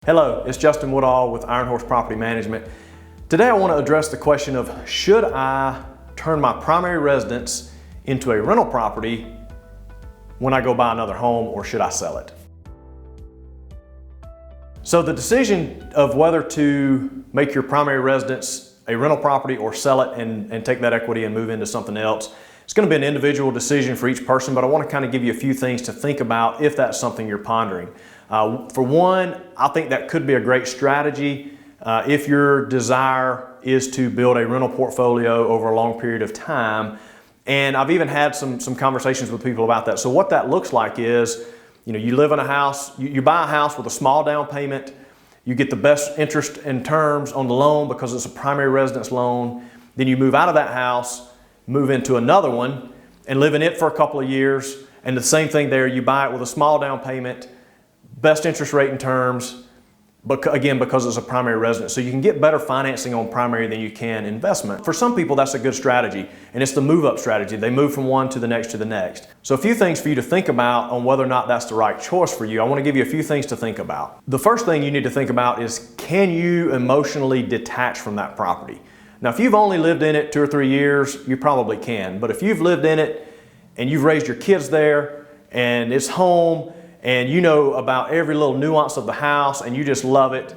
Hello, it's Justin Woodall with Iron Horse Property Management. Today I want to address the question of should I turn my primary residence into a rental property when I go buy another home, or should I sell it? So the decision of whether to make your primary residence a rental property or sell it and take that equity and move into something else, it's going to be an individual decision for each person, but I want to kind of give you a few things to think about if that's something you're pondering. For one, I think that could be a great strategy if your desire is to build a rental portfolio over a long period of time. And I've even had some conversations with people about that. So what that looks like is, you live in a house, you buy a house with a small down payment, you get the best interest and terms on the loan because it's a primary residence loan. Then you move out of that house, move into another one, and live in it for a couple of years. And the same thing there, you buy it with a small down payment, best interest rate and terms, but again, because it's a primary residence. So you can get better financing on primary than you can investment. For some people, that's a good strategy, and it's the move up strategy. They move from one to the next to the next. So a few things for you to think about on whether or not that's the right choice for you. I want to give you a few things to think about. The first thing you need to think about is, can you emotionally detach from that property? Now, if you've only lived in it 2 or 3 years, you probably can. But if you've lived in it and you've raised your kids there and it's home, and you know about every little nuance of the house and you just love it,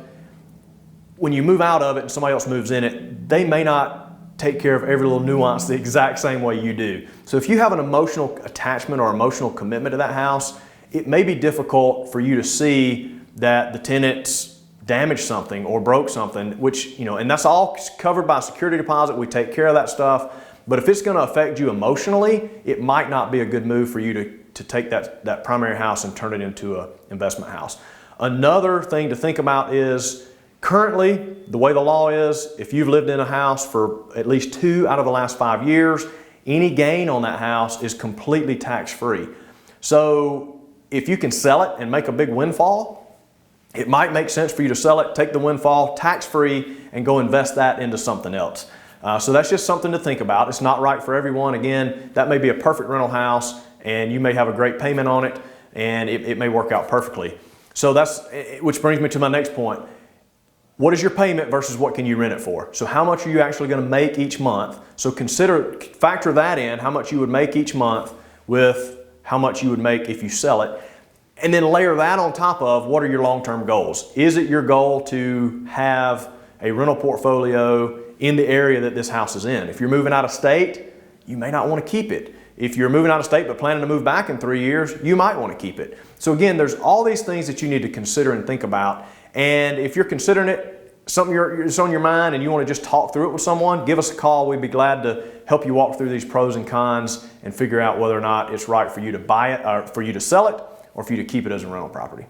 when you move out of it and somebody else moves in it, they may not take care of every little nuance the exact same way you do. So if you have an emotional attachment or emotional commitment to that house, it may be difficult for you to see that the tenants damaged something or broke something, which, and that's all covered by security deposit. We take care of that stuff. But if it's going to affect you emotionally, it might not be a good move for you to take that primary house and turn it into an investment house. Another thing to think about is, currently, the way the law is, if you've lived in a house for at least 2 out of the last 5 years, any gain on that house is completely tax-free. So if you can sell it and make a big windfall, it might make sense for you to sell it, take the windfall tax-free, and go invest that into something else. So that's just something to think about. It's not right for everyone. Again, that may be a perfect rental house and you may have a great payment on it and it may work out perfectly. So which brings me to my next point. What is your payment versus what can you rent it for? So how much are you actually going to make each month? So factor that in, how much you would make each month with how much you would make if you sell it. And then layer that on top of, what are your long-term goals? Is it your goal to have a rental portfolio in the area that this house is in? If you're moving out of state, you may not want to keep it. If you're moving out of state but planning to move back in 3 years, you might want to keep it. So again, there's all these things that you need to consider and think about. And if you're considering it, something that's on your mind and you want to just talk through it with someone, give us a call. We'd be glad to help you walk through these pros and cons and figure out whether or not it's right for you to buy it, or for you to sell it, or for you to keep it as a rental property.